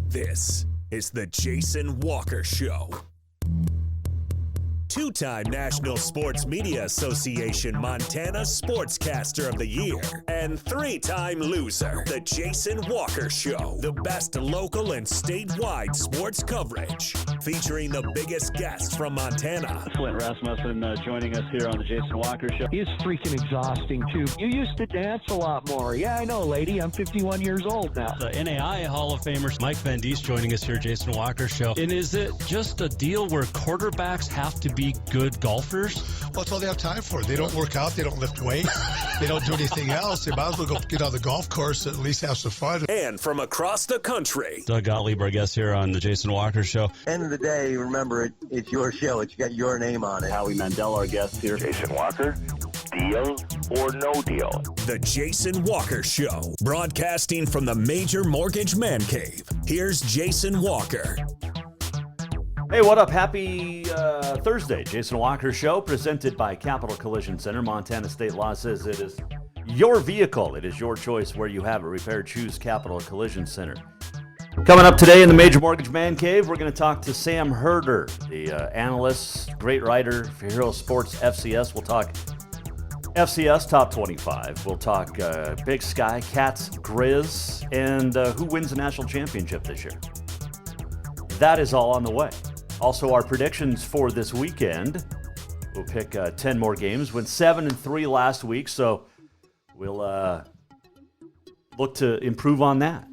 This is the Jason Walker Show. Two-time National Sports Media Association Montana Sportscaster of the Year and three-time loser, the Jason Walker Show. The best local and statewide sports coverage, featuring the biggest guests from Montana. Flint Rasmussen joining us here on the Jason Walker Show. He's freaking exhausting, too. You used to dance a lot more. Yeah, I know, lady. I'm 51 years old now. The NAI Hall of Famer Mike Van Diest joining us here, Jason Walker Show. And is it just a deal where quarterbacks have to be good golfers? Well, that's all they have time for. They don't work out. They don't lift weights. They don't do anything else. They might as well go get on the golf course and at least have some fun. And from across the country, Doug Gottlieb, our guest here on the Jason Walker Show. End of the day, remember, it's your show. It's got your name on it. Howie Mandel, our guest here. Jason Walker, deal or no deal? the Jason Walker Show, broadcasting from the Major Mortgage Man Cave. Here's Jason Walker. Hey, what up? Happy Thursday. Jason Walker Show, presented by Capital Collision Center. Montana State law says it is your vehicle. It is your choice where you have it. Repair, choose Capital Collision Center. Coming up today in the Major Mortgage Man Cave, we're going to talk to Sam Herder, the analyst, great writer for Hero Sports FCS. We'll talk FCS Top 25. We'll talk Big Sky, Cats, Grizz, and who wins the national championship this year. That is all on the way. Also, our predictions for this weekend. We'll pick 10 more games. Went 7-3 last week, so we'll look to improve on that.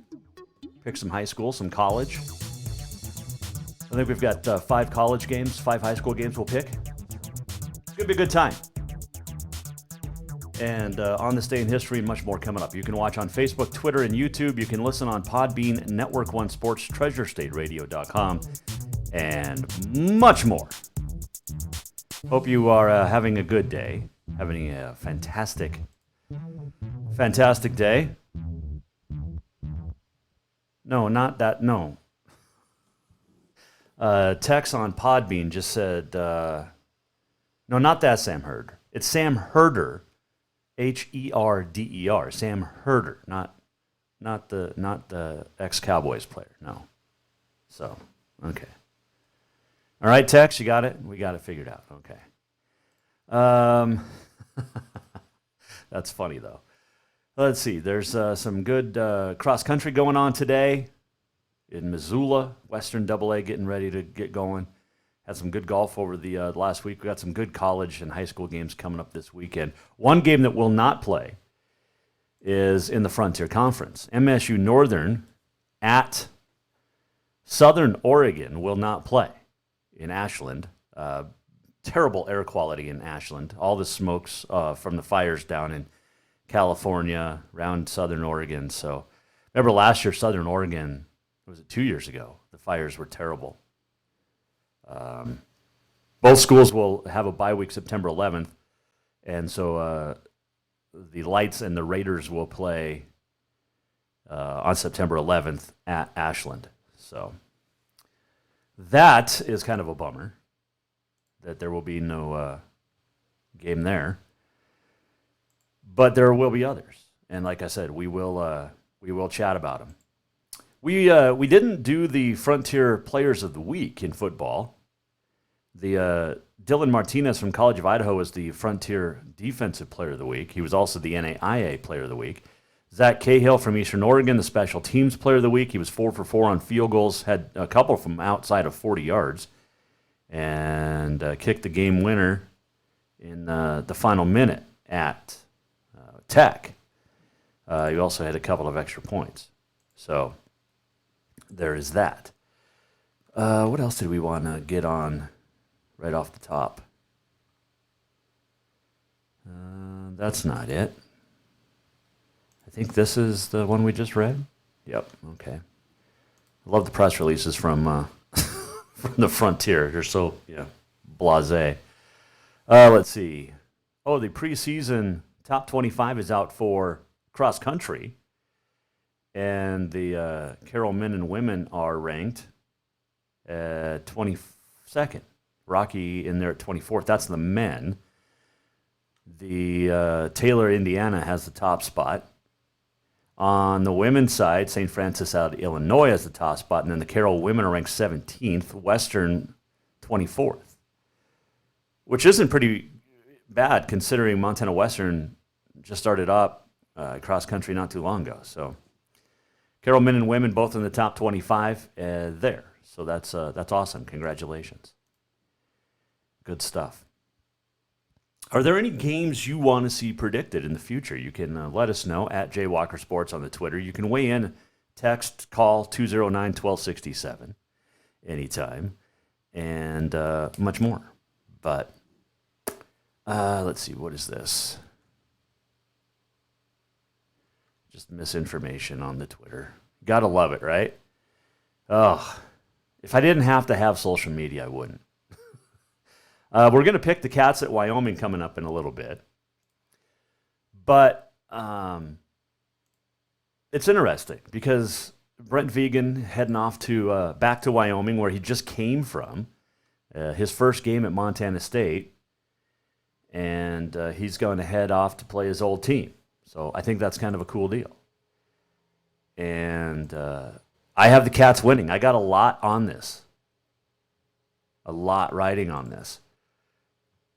Pick some high school, some college. I think we've got 5 college games, 5 high school games we'll pick. It's going to be a good time. And on this day in history, much more coming up. You can watch on Facebook, Twitter, and YouTube. You can listen on Podbean, Network One Sports, TreasureStateRadio.com, and much more. Hope you are having a good day, having a fantastic day. No, not that, no. Tex on Podbean just said, no, not that Sam Herder. It's Sam Herder, Herder, Sam Herder, not the ex-Cowboys player, no. So, okay. All right, Tex, you got it? We got it figured out, okay. That's funny, though. Let's see, there's some good cross-country going on today in Missoula, Western AA getting ready to get going. Had some good golf over the last week. We got some good college and high school games coming up this weekend. One game that will not play is in the Frontier Conference. MSU Northern at Southern Oregon will not play in Ashland. Terrible air quality in Ashland. All the smokes from the fires down in California, around Southern Oregon. So, remember last year, Southern Oregon, was it 2 years ago? The fires were terrible. Both schools will have a bye week September 11th, and so the Lights and the Raiders will play on September 11th at Ashland. So that is kind of a bummer that there will be no game there. But there will be others, and like I said, we will chat about them. We didn't do the Frontier Players of the Week in football. The Dylan Martinez from College of Idaho was the Frontier Defensive Player of the Week. He was also the NAIA Player of the Week. Zach Cahill from Eastern Oregon, the Special Teams Player of the Week. He was 4 for 4 on field goals, had a couple from outside of 40 yards, and kicked the game winner in the final minute at Tech. He also had a couple of extra points. So there is that. What else did we want to get on right off the top? That's not it. I think this is the one we just read. Yep, okay. I love the press releases from from the Frontier. They're so blasé. Let's see. Oh, the preseason top 25 is out for cross country, and the Carroll men and women are ranked at 22nd. Rocky in there at 24th. That's the men. The Taylor, Indiana has the top spot. On the women's side, St. Francis out of Illinois has the top spot, and then the Carroll women are ranked 17th, Western 24th, which isn't pretty bad considering Montana Western just started up cross country not too long ago. So Carroll men and women both in the top 25 there. So that's awesome. Congratulations. Good stuff. Are there any games you want to see predicted in the future? You can let us know at Jay Walker Sports on the Twitter. You can weigh in, text, call 209-1267 anytime, and much more. But let's see, what is this? Just misinformation on the Twitter. Gotta love it, right? Oh, if I didn't have to have social media, I wouldn't. We're going to pick the Cats at Wyoming coming up in a little bit. But it's interesting because Brent Vegan heading off to back to Wyoming where he just came from, his first game at Montana State, and he's going to head off to play his old team. So I think that's kind of a cool deal. And I have the Cats winning. I got a lot on this. A lot riding on this.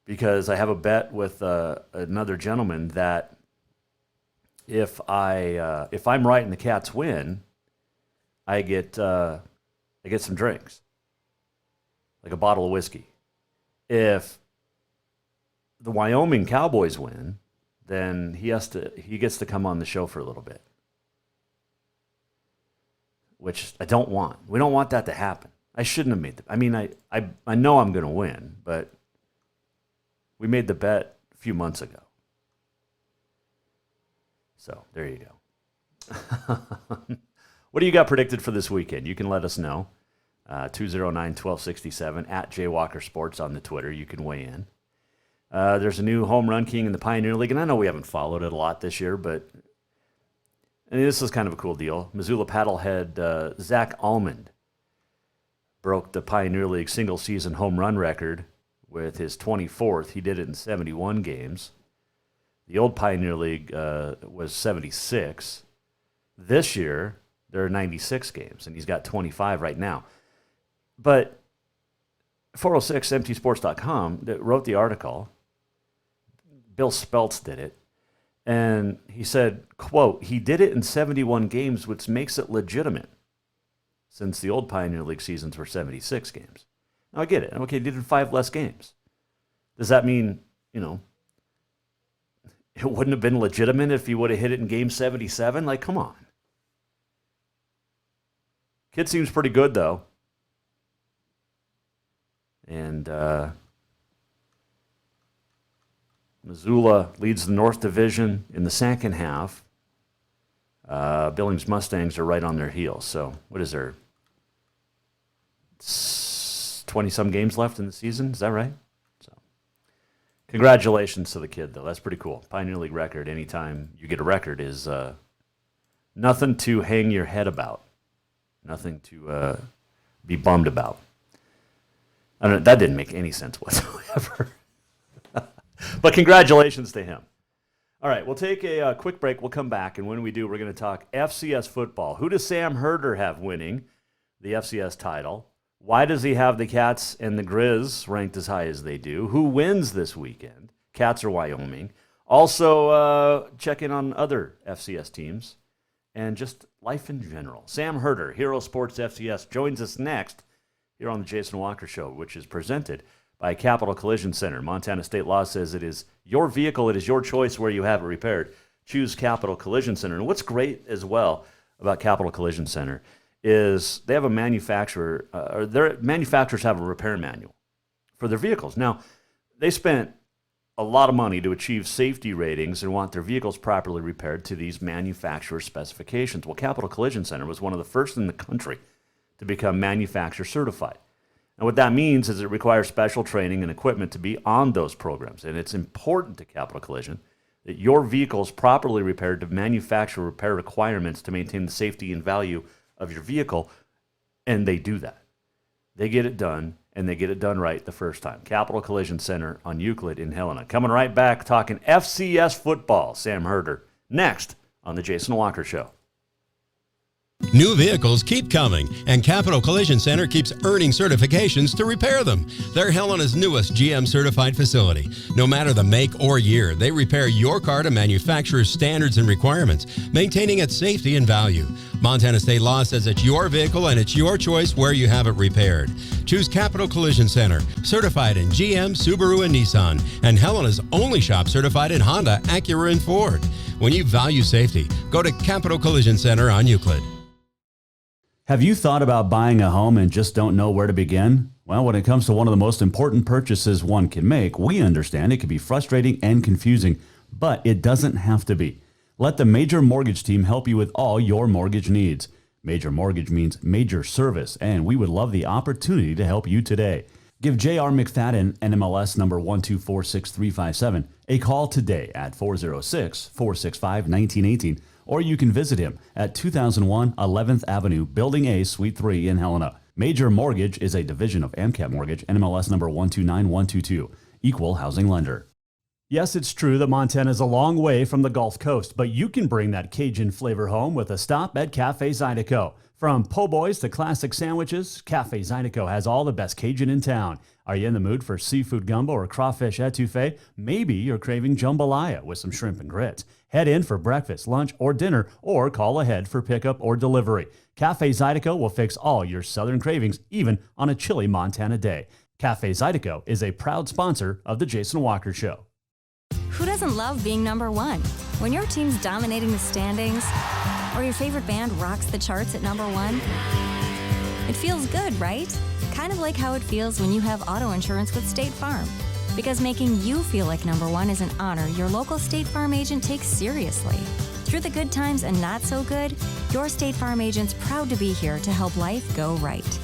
Because I have a bet with another gentleman that if I'm right and the Cats win, I get some drinks, like a bottle of whiskey. If the Wyoming Cowboys win, then he gets to come on the show for a little bit, which I don't want. We don't want that to happen. I shouldn't have made I know I'm going to win, but we made the bet a few months ago. So there you go. What do you got predicted for this weekend? You can let us know. 209-1267 at Jay Walker Sports on the Twitter. You can weigh in. There's a new home run king in the Pioneer League, and I know we haven't followed it a lot this year, but this is kind of a cool deal. Missoula paddlehead Zach Almond broke the Pioneer League single-season home run record with his 24th. He did it in 71 games. The old Pioneer League was 76. This year, there are 96 games, and he's got 25 right now. But 406emptysports.com that wrote the article, Bill Speltz did it, and he said, quote, he did it in 71 games, which makes it legitimate, since the old Pioneer League seasons were 76 games. Now, I get it. Okay, he did it in 5 less games. Does that mean, it wouldn't have been legitimate if he would have hit it in game 77? Like, come on. Kid seems pretty good, though. And Missoula leads the North Division in the second half. Billings Mustangs are right on their heels. So, what is there? 20-some games left in the season. Is that right? So, congratulations to the kid, though. That's pretty cool. Pioneer League record, anytime you get a record, is nothing to hang your head about. Nothing to be bummed about. I don't know, that didn't make any sense whatsoever. But congratulations to him. All right, we'll take a quick break. We'll come back, and when we do, we're going to talk FCS football. Who does Sam Herder have winning the FCS title? Why does he have the Cats and the Grizz ranked as high as they do? Who wins this weekend? Cats or Wyoming? Also, check in on other FCS teams and just life in general. Sam Herder, Hero Sports FCS, joins us next here on the Jason Walker Show, which is presented by Capital Collision Center. Montana state law says it is your vehicle, it is your choice where you have it repaired. Choose Capital Collision Center. And what's great as well about Capital Collision Center is they have a manufacturer, or their manufacturers have a repair manual for their vehicles. Now, they spent a lot of money to achieve safety ratings and want their vehicles properly repaired to these manufacturer specifications. Well, Capital Collision Center was one of the first in the country to become manufacturer certified. And what that means is it requires special training and equipment to be on those programs. And it's important to Capital Collision that your vehicle is properly repaired to manufacturer repair requirements to maintain the safety and value of your vehicle. And they do that. They get it done, and they get it done right the first time. Capital Collision Center on Euclid in Helena. Coming right back, talking FCS football. Sam Herder next on the Jason Walker Show. New vehicles keep coming, and Capital Collision Center keeps earning certifications to repair them. They're Helena's newest GM-certified facility. No matter the make or year, they repair your car to manufacturer's standards and requirements, maintaining its safety and value. Montana state law says it's your vehicle and it's your choice where you have it repaired. Choose Capital Collision Center, certified in GM, Subaru, and Nissan, and Helena's only shop certified in Honda, Acura, and Ford. When you value safety, go to Capital Collision Center on Euclid. Have you thought about buying a home and just don't know where to begin? Well, when it comes to one of the most important purchases one can make, we understand it can be frustrating and confusing, but it doesn't have to be. Let the Major Mortgage team help you with all your mortgage needs. Major Mortgage means major service, and we would love the opportunity to help you today. Give J.R. McFadden, NMLS number 1246357, a call today at 406-465-1918, or you can visit him at 2001 11th Avenue, Building A, Suite 3 in Helena. Major Mortgage is a division of AMCAP Mortgage, NMLS number 129122, equal housing lender. Yes, it's true that Montana is a long way from the Gulf Coast, but you can bring that Cajun flavor home with a stop at Cafe Zydeco. From po' boys to classic sandwiches, Cafe Zydeco has all the best Cajun in town. Are you in the mood for seafood gumbo or crawfish etouffee? Maybe you're craving jambalaya with some shrimp and grits. Head in for breakfast, lunch, or dinner, or call ahead for pickup or delivery. Cafe Zydeco will fix all your southern cravings, even on a chilly Montana day. Cafe Zydeco is a proud sponsor of the Jason Walker Show. Who doesn't love being number one? When your team's dominating the standings, or your favorite band rocks the charts at number one, it feels good, right? Kind of like how it feels when you have auto insurance with State Farm. Because making you feel like number one is an honor your local State Farm agent takes seriously. Through the good times and not so good, your State Farm agent's proud to be here to help life go right.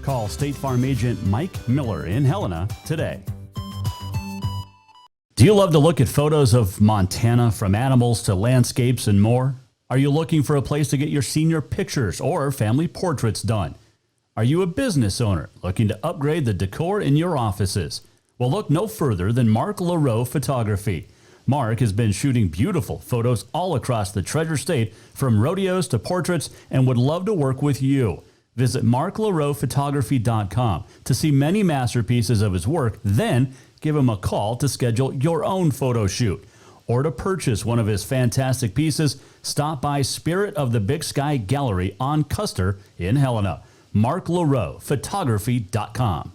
Call State Farm agent Mike Miller in Helena today. Do you love to look at photos of Montana, from animals to landscapes and more? Are you looking for a place to get your senior pictures or family portraits done? Are you a business owner looking to upgrade the decor in your offices? Well, look no further than Mark LaRoe Photography. Mark has been shooting beautiful photos all across the Treasure State, from rodeos to portraits, and would love to work with you. Visit marklaroephotography.com to see many masterpieces of his work, then give him a call to schedule your own photo shoot. Or to purchase one of his fantastic pieces, stop by Spirit of the Big Sky Gallery on Custer in Helena. marklaroephotography.com.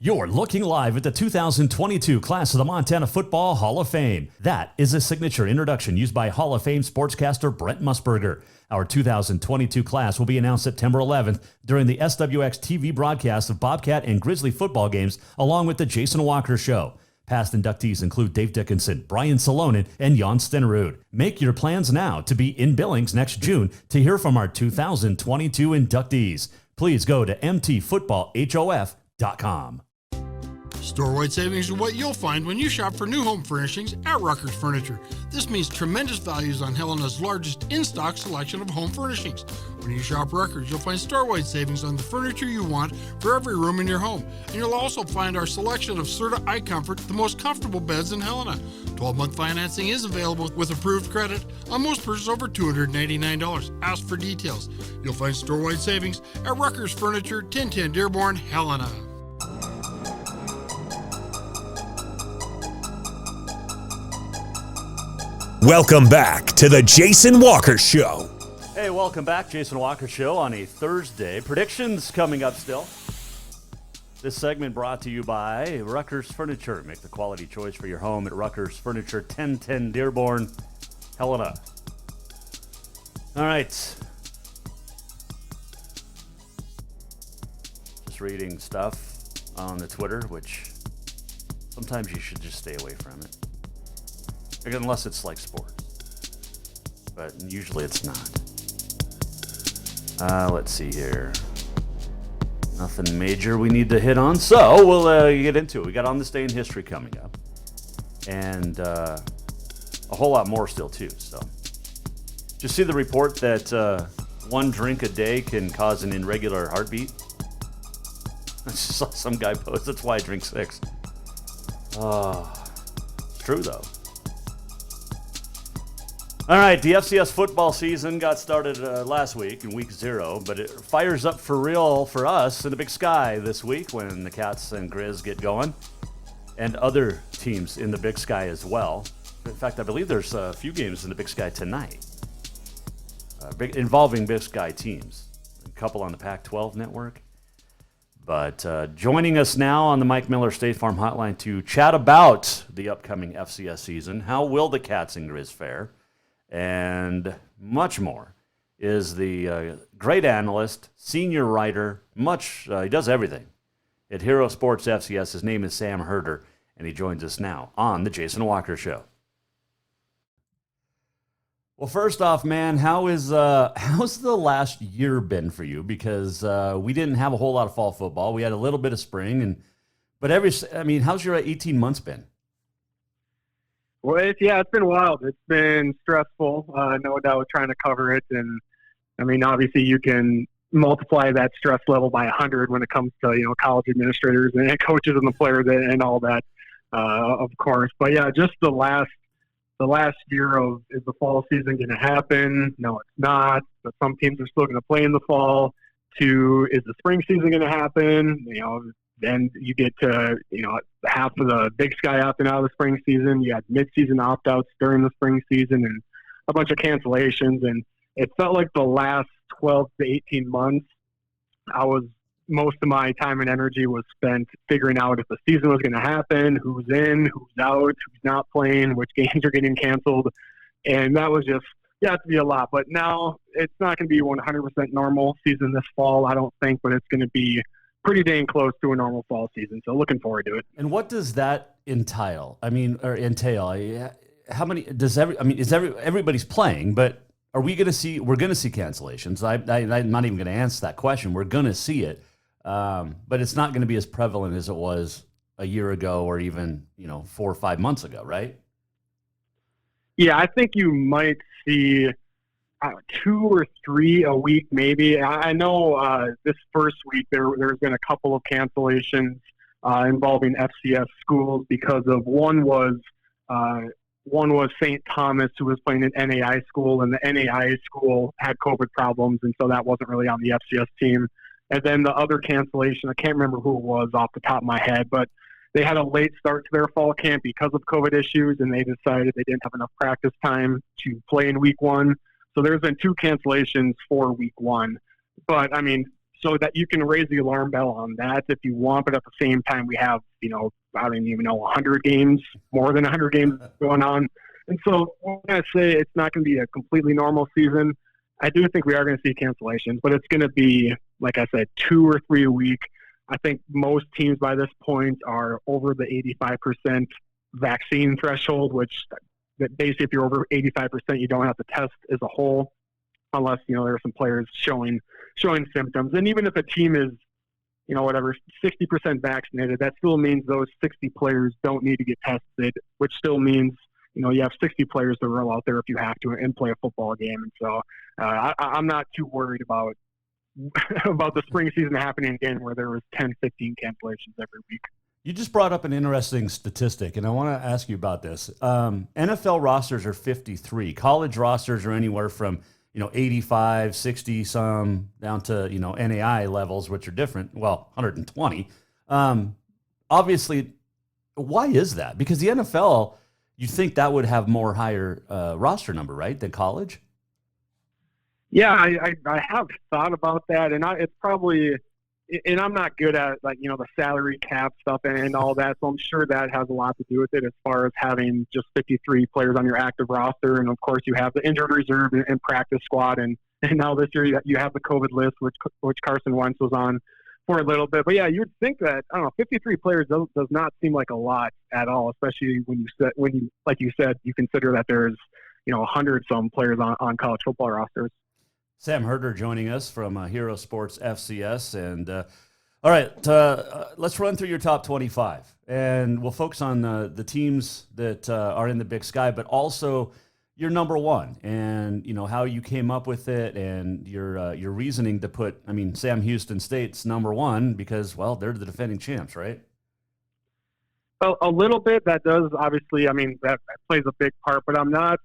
You're looking live at the 2022 class of the Montana Football Hall of Fame. That is a signature introduction used by Hall of Fame sportscaster Brent Musburger. Our 2022 class will be announced September 11th during the SWX TV broadcast of Bobcat and Grizzly football games, along with the Jason Walker Show. Past inductees include Dave Dickinson, Brian Salonen, and Jan Stenerud. Make your plans now to be in Billings next June to hear from our 2022 inductees. Please go to mtfootballhof.com. Store-wide savings are what you'll find when you shop for new home furnishings at Rucker's Furniture. This means tremendous values on Helena's largest in-stock selection of home furnishings. When you shop Rucker's, you'll find store-wide savings on the furniture you want for every room in your home. And you'll also find our selection of Serta iComfort, the most comfortable beds in Helena. 12-month financing is available with approved credit on most purchases over $299. Ask for details. You'll find store-wide savings at Rucker's Furniture, 1010 Dearborn, Helena. Welcome back to the Jason Walker Show. Hey, welcome back. Jason Walker Show on a Thursday. Predictions coming up still. This segment brought to you by Rucker's Furniture. Make the quality choice for your home at Rucker's Furniture, 1010 Dearborn, Helena. All right. Just reading stuff on the Twitter, which sometimes you should just stay away from it. Unless it's like sports. But usually it's not. Let's see here. Nothing major we need to hit on. So we'll get into it. We got On This Day in History coming up. And a whole lot more still, too. So, did you see the report that one drink a day can cause an irregular heartbeat? I just saw some guy post, that's why I drink 6. It's true, though. All right, the FCS football season got started last week in week 0, but it fires up for real for us in the Big Sky this week when the Cats and Grizz get going, and other teams in the Big Sky as well. In fact, I believe there's a few games in the Big Sky tonight involving Big Sky teams, a couple on the Pac-12 network. But joining us now on the Mike Miller State Farm Hotline to chat about the upcoming FCS season, how will the Cats and Grizz fare, and much more, is the great analyst, senior writer, he does everything at Hero Sports FCS. His name is Sam Herder, and he joins us now on the Jason Walker Show. Well, first off, man, how's the last year been for you? Because we didn't have a whole lot of fall football. We had a little bit of spring, but how's your 18 months been? Well, it's been wild. It's been stressful, no doubt, trying to cover it. And obviously you can multiply that stress level by 100 when it comes to, college administrators and coaches and the players and all that, of course. But yeah, just the last year of, is the fall season going to happen? No, it's not. But some teams are still going to play in the fall. To, is the spring season going to happen? Then you get to, half of the Big Sky opting out of the spring season. You had mid-season opt-outs during the spring season and a bunch of cancellations. And it felt like the last 12 to 18 months, most of my time and energy was spent figuring out if the season was going to happen, who's in, who's out, who's not playing, which games are getting canceled. And that was just, to be a lot. But now it's not going to be 100% normal season this fall, I don't think, but it's going to be pretty dang close to a normal fall season. So looking forward to it. And what does that entail? How many everybody's playing, but are we going to see, we're going to see cancellations. I'm not even going to answer that question. We're going to see it. But it's not going to be as prevalent as it was a year ago or even, 4 or 5 months ago, right? Yeah, I think you might see 2 or 3 a week, maybe. I know this first week there's been a couple of cancellations involving FCS schools because of one was St. Thomas, who was playing an NAI school, and the NAI school had COVID problems, and so that wasn't really on the FCS team. And then the other cancellation, I can't remember who it was off the top of my head, but they had a late start to their fall camp because of COVID issues, and they decided they didn't have enough practice time to play in week 1. So there's been 2 cancellations for week 1. But, so that you can raise the alarm bell on that if you want, but at the same time we have, I don't even know, 100 games, more than 100 games going on. And so when I say it's not going to be a completely normal season, I do think we are going to see cancellations, but it's going to be, like I said, 2 or 3 a week. I think most teams by this point are over the 85% vaccine threshold, which basically if you're over 85%, you don't have to test as a whole, unless, there are some players showing symptoms. And even if a team is, 60% vaccinated, that still means those 60 players don't need to get tested, which still means, you have 60 players to roll out there if you have to and play a football game. And so I'm not too worried about the spring season happening again where there was 10, 15 cancellations every week. You just brought up an interesting statistic, and I want to ask you about this. NFL rosters are 53. College rosters are anywhere from 85, 60 some down to NAI levels, which are different. Well, 120. Obviously, why is that? Because the NFL, you think that would have more higher roster number, right, than college? Yeah, I have thought about that, and it's probably, and I'm not good at the salary cap stuff and all that, so I'm sure that has a lot to do with it as far as having just 53 players on your active roster, and of course you have the injured reserve and practice squad, and now this year you have the COVID list, which Carson Wentz was on for a little bit. But yeah, you'd think that 53 players does not seem like a lot at all, especially when you like you said, you consider that there's 100 some players on college football rosters. Sam Herder joining us from Hero Sports FCS. And all right, let's run through your top 25. And we'll focus on the teams that are in the Big Sky, but also your number one and, how you came up with it and your reasoning to put, Sam Houston State's number one because, well, they're the defending champs, right? Well, a little bit. That does, obviously, that plays a big part, but I'm not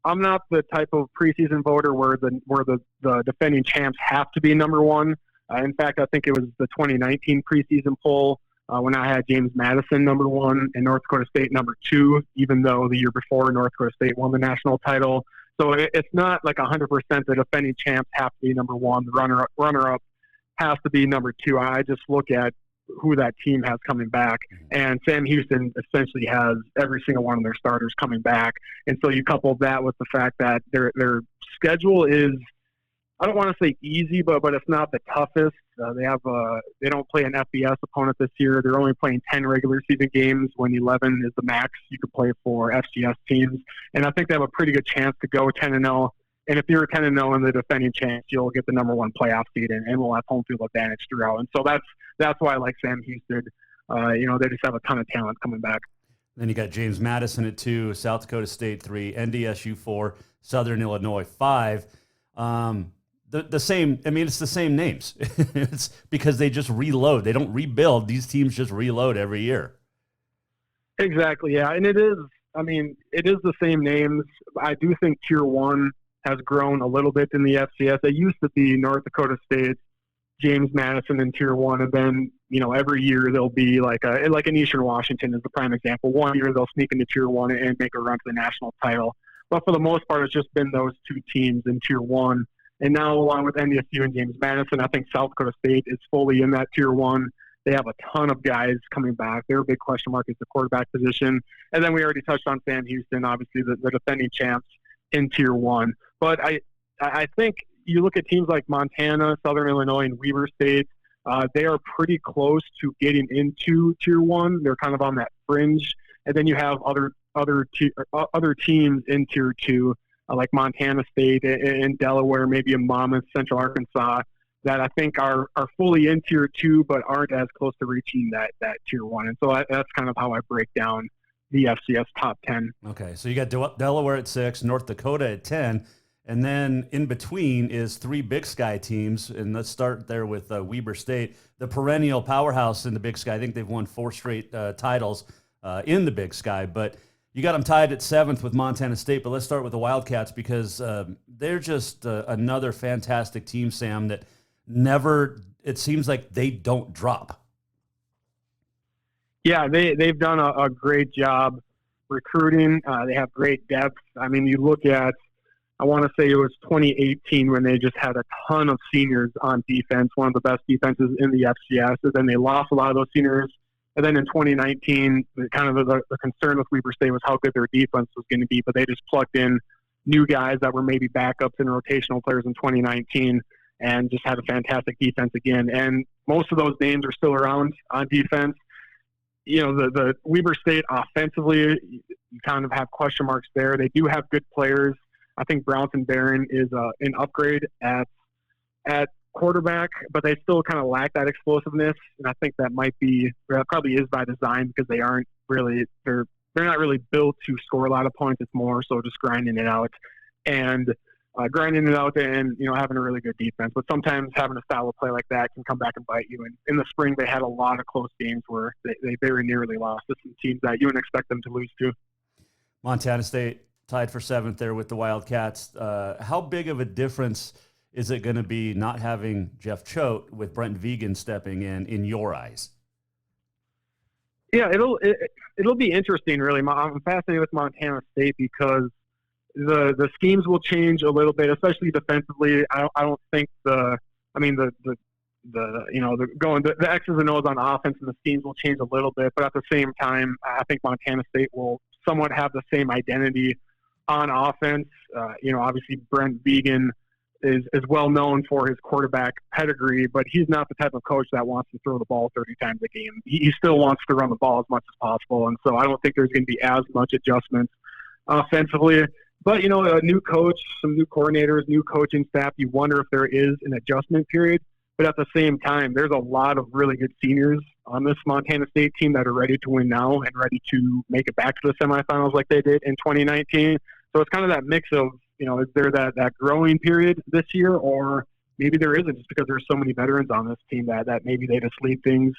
I'm not the type of preseason voter where the defending champs have to be number one. In fact, I think it was the 2019 preseason poll when I had James Madison number one and North Dakota State number two, even though the year before North Dakota State won the national title. So it's not like 100% the defending champs have to be number one. The runner-up has to be number two. I just look at who that team has coming back, and Sam Houston essentially has every single one of their starters coming back. And so you couple that with the fact that their schedule is, I don't want to say easy, but it's not the toughest. They don't play an FBS opponent this year. They're only playing 10 regular season games when 11 is the max you could play for FCS teams. And I think they have a pretty good chance to go 10-0. And if you're 10-0 in the defending champs, you'll get the number one playoff seed, and we'll have home field advantage throughout. And so that's why I like Sam Houston. They just have a ton of talent coming back. Then you got James Madison at 2, South Dakota State 3, NDSU 4, Southern Illinois 5. The same. I mean, it's the same names. It's because they just reload. They don't rebuild. These teams just reload every year. Exactly. Yeah, and it is. I mean, it is the same names. I do think Tier 1 has grown a little bit in the FCS. It used to be North Dakota State, James Madison in Tier 1, and then every year there'll be like an Eastern Washington is the prime example. One year they'll sneak into Tier 1 and make a run to the national title. But for the most part, it's just been those two teams in Tier 1. And now, along with NDSU and James Madison, I think South Dakota State is fully in that Tier 1. They have a ton of guys coming back. Their big question mark is the quarterback position. And then we already touched on Sam Houston, obviously the defending champs in Tier 1. But I think you look at teams like Montana, Southern Illinois, and Weber State, they are pretty close to getting into Tier 1. They're kind of on that fringe. And then you have other teams in Tier 2, like Montana State and Delaware, maybe a Monmouth, Central Arkansas, that I think are fully in Tier 2 but aren't as close to reaching that Tier 1. And so that's kind of how I break down the FCS top 10. Okay, so you got Delaware at 6, North Dakota at 10, and then in between is 3 Big Sky teams, and let's start there with Weber State, the perennial powerhouse in the Big Sky. I think they've won 4 straight titles in the Big Sky, but you got them tied at 7th with Montana State. But let's start with the Wildcats because they're just another fantastic team, Sam, that it seems like they don't drop. Yeah, they've done a great job recruiting. They have great depth. I mean, you look at, I want to say it was 2018 when they just had a ton of seniors on defense, one of the best defenses in the FCS. And then they lost a lot of those seniors. And then in 2019, the concern with Weber State was how good their defense was going to be, but they just plugged in new guys that were maybe backups and rotational players in 2019 and just had a fantastic defense again. And most of those names are still around on defense. The Weber State offensively, you kind of have question marks there. They do have good players. I think Brownson Barron is an upgrade at quarterback, but they still kind of lack that explosiveness. And I think that probably is by design because they're not really built to score a lot of points. It's more so just grinding it out and having a really good defense. But sometimes having a style of play like that can come back and bite you. And in the spring, they had a lot of close games where they very nearly lost to some teams that you wouldn't expect them to lose to. Montana State tied for 7th there with the Wildcats. How big of a difference is it going to be not having Jeff Choate with Brent Vegan stepping in your eyes? Yeah, it'll be interesting, really. I'm fascinated with Montana State because the schemes will change a little bit, especially defensively. I don't think the X's and O's on offense and the schemes will change a little bit, but at the same time, I think Montana State will somewhat have the same identity on offense. Obviously Brent Vegan is well known for his quarterback pedigree, but he's not the type of coach that wants to throw the ball 30 times a game. He still wants to run the ball as much as possible, and so I don't think there's going to be as much adjustments offensively. But, a new coach, some new coordinators, new coaching staff, you wonder if there is an adjustment period. But at the same time, there's a lot of really good seniors on this Montana State team that are ready to win now and ready to make it back to the semifinals like they did in 2019. So it's kind of that mix of, is there that growing period this year, or maybe there isn't just because there's so many veterans on this team that maybe they just leave things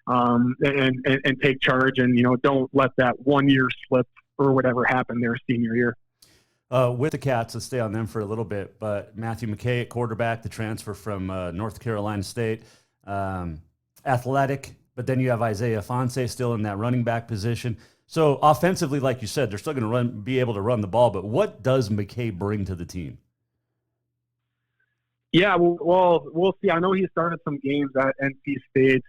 and take charge and, don't let that 1 year slip or whatever happen their senior year. With the Cats, let's stay on them for a little bit, but Matthew Mckay at quarterback, the transfer from North Carolina State, athletic, but then you have Isaiah Fonse still in that running back position. So offensively, like you said, they're still going to be able to run the ball, but what does Mckay bring to the team? Yeah, well, we'll see. I know he started some games at NC State,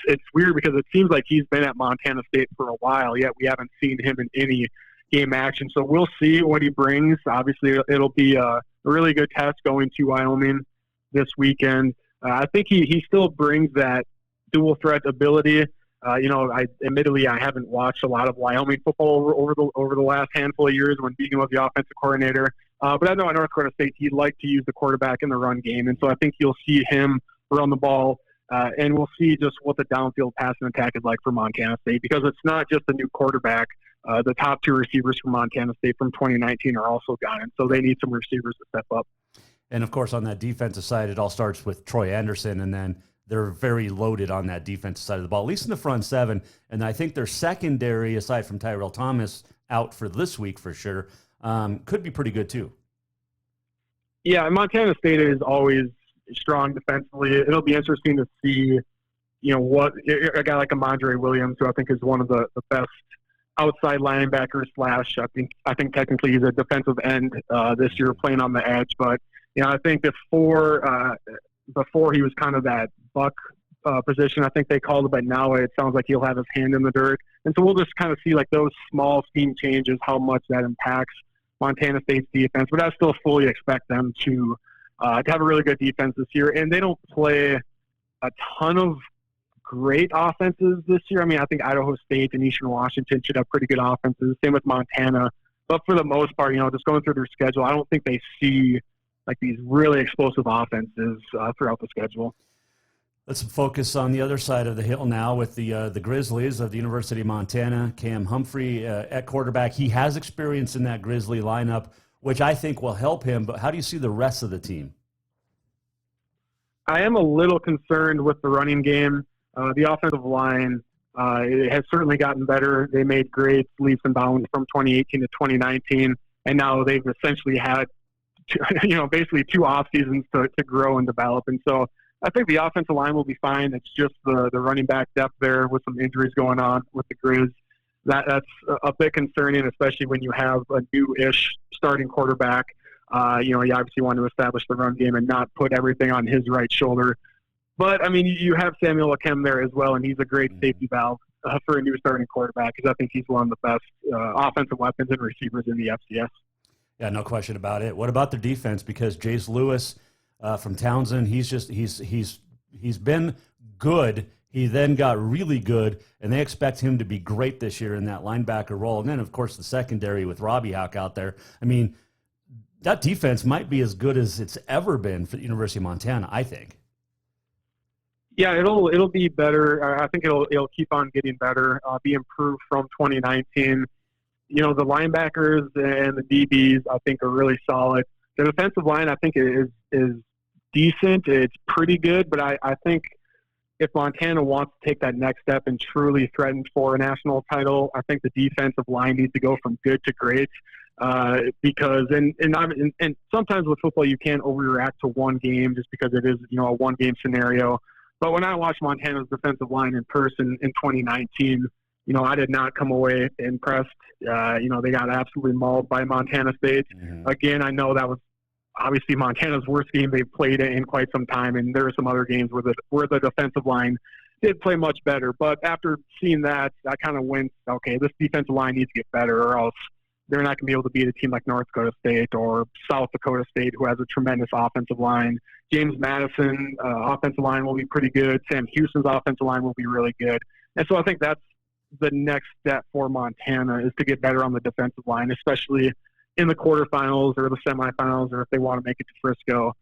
it's weird because it seems like he's been at Montana State for a while, yet we haven't seen him in any game action. So we'll see what he brings. Obviously, it'll be a really good test going to Wyoming this weekend. I think he still brings that dual threat ability. Admittedly, I haven't watched a lot of Wyoming football over the last handful of years when Deegan was the offensive coordinator. But I know at North Dakota State, he'd like to use the quarterback in the run game. And so I think you'll see him run the ball, and we'll see just what the downfield passing attack is like for Montana State, because it's not just a new quarterback. The top two receivers from Montana State from 2019 are also gone, and so they need some receivers to step up. And, of course, on that defensive side, it all starts with Troy Anderson, and then they're very loaded on that defensive side of the ball, at least in the front seven. And I think their secondary, aside from Tyrell Thomas, out for this week for sure, could be pretty good too. Yeah, Montana State is always strong defensively. It'll be interesting to see, what a guy like Amandre Williams, who I think is one of the best outside linebackers / I think technically he's a defensive end this year playing on the edge. But I think before he was kind of that buck position, I think they called it, but now it sounds like he'll have his hand in the dirt. And so we'll just kind of see like those small scheme changes, how much that impacts Montana State's defense. But I still fully expect them to have a really good defense this year. And they don't play a ton of great offenses this year. I mean, I think Idaho State and Eastern Washington should have pretty good offenses. Same with Montana. But for the most part, just going through their schedule, I don't think they see like these really explosive offenses throughout the schedule. Let's focus on the other side of the hill now with the Grizzlies of the University of Montana. Cam Humphrey at quarterback. He has experience in that Grizzly lineup, which I think will help him. But how do you see the rest of the team? I am a little concerned with the running game. The offensive line it has certainly gotten better. They made great leaps and bounds from 2018 to 2019, and now they've essentially had basically 2 off seasons to grow and develop. And so I think the offensive line will be fine. It's just the running back depth there with some injuries going on with the Grizz. That's a bit concerning, especially when you have a new-ish starting quarterback. You obviously want to establish the run game and not put everything on his right shoulder. But, I mean, you have Samuel Akem there as well, and he's a great safety valve for a new starting quarterback because I think he's one of the best offensive weapons and receivers in the FCS. Yeah, no question about it. What about their defense? Because Jace Lewis from Townsend, he's been good. He then got really good, and they expect him to be great this year in that linebacker role. And then, of course, the secondary with Robbie Houck out there. I mean, that defense might be as good as it's ever been for the University of Montana, I think. Yeah, it'll be better. I think it'll keep on getting better, be improved from 2019. The linebackers and the DBs, I think, are really solid. The defensive line, I think, is decent. It's pretty good, but I think if Montana wants to take that next step and truly threaten for a national title, I think the defensive line needs to go from good to great. Because and sometimes with football you can't overreact to one game just because it is a one game scenario. But when I watched Montana's defensive line in person in 2019, I did not come away impressed. They got absolutely mauled by Montana State. Mm-hmm. Again, I know that was obviously Montana's worst game they've played in quite some time, and there are some other games where the defensive line did play much better. But after seeing that, I kind of went, okay, this defensive line needs to get better, or else they're not going to be able to beat a team like North Dakota State or South Dakota State, who has a tremendous offensive line. James Madison, offensive line will be pretty good. Sam Houston's offensive line will be really good. And so I think that's the next step for Montana, is to get better on the defensive line, especially in the quarterfinals or the semifinals, or if they want to make it to Frisco.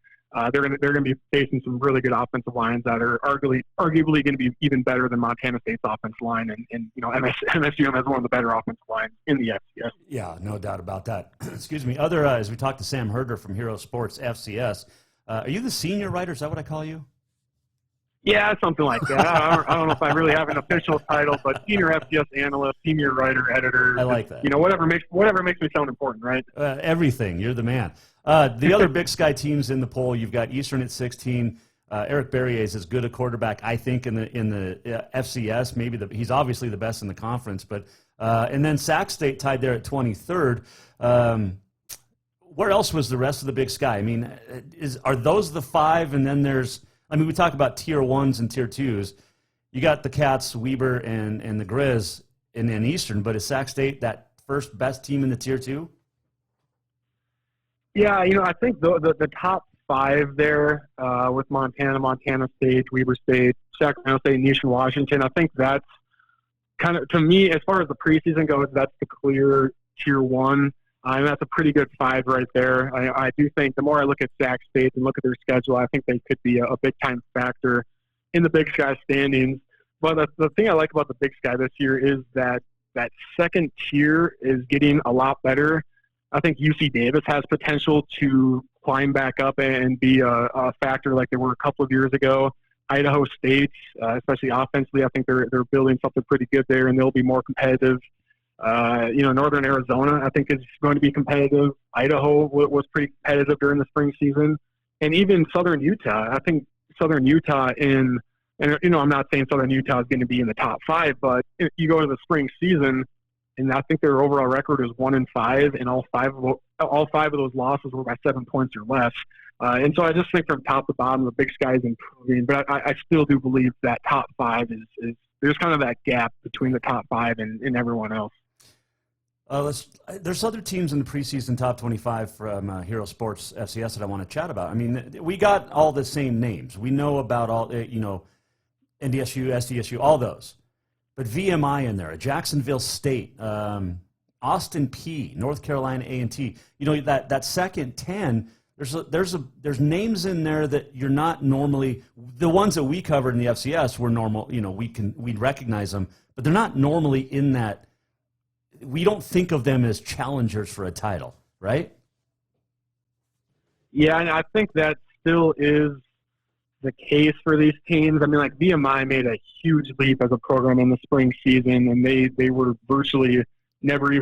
They're going to be facing some really good offensive lines that are arguably going to be even better than Montana State's offensive line, and MSUM has one of the better offensive lines in the FCS. Yeah, no doubt about that. Excuse me. As we talked to Sam Herder from Hero Sports FCS, are you the senior writer? Is that what I call you? Yeah, something like that. I don't know if I really have an official title, but senior FCS analyst, senior writer, editor. I like that. You know, whatever makes me sound important, right? Everything. You're the man. The other Big Sky teams in the poll, you've got Eastern at 16. Eric Berrier is as good a quarterback, I think, in the FCS. Maybe he's obviously the best in the conference, but and then Sac State tied there at 23rd. Where else was the rest of the Big Sky? I mean, are those the five? And then we talk about tier ones and tier twos. You got the Cats, Weber, and the Grizz in Eastern, but is Sac State that first best team in the tier two? Yeah, I think the top five there with Montana State, Weber State, Sacramento State, and Eastern Washington, I think that's kind of, to me, as far as the preseason goes, that's the clear tier one. And that's a pretty good five right there. I do think the more I look at Sac State and look at their schedule, I think they could be a big-time factor in the Big Sky standings. But the thing I like about the Big Sky this year is that second tier is getting a lot better. I think UC Davis has potential to climb back up and be a factor like they were a couple of years ago. Idaho State, especially offensively, I think they're building something pretty good there, and they'll be more competitive. Northern Arizona, I think, is going to be competitive. Idaho was pretty competitive during the spring season. And even Southern Utah. I think Southern Utah I'm not saying Southern Utah is going to be in the top five, but you go to the spring season, and I think their overall record is 1-5, and all five of those losses were by 7 points or less. And so I just think from top to bottom, the Big Sky is improving. But I still do believe that top five is there's kind of that gap between the top five and everyone else. There's other teams in the preseason top 25 from Hero Sports FCS that I want to chat about. I mean, we got all the same names. We know about all, NDSU, SDSU, all those. But VMI in there, Jacksonville State, Austin P, North Carolina A&T. That second 10, there's names in there that you're not normally, the ones that we covered in the FCS were normal. We'd recognize them, but they're not normally in that. We don't think of them as challengers for a title, right? Yeah, and I think that still is the case for these teams. I mean, like VMI made a huge leap as a program in the spring season, and they were virtually never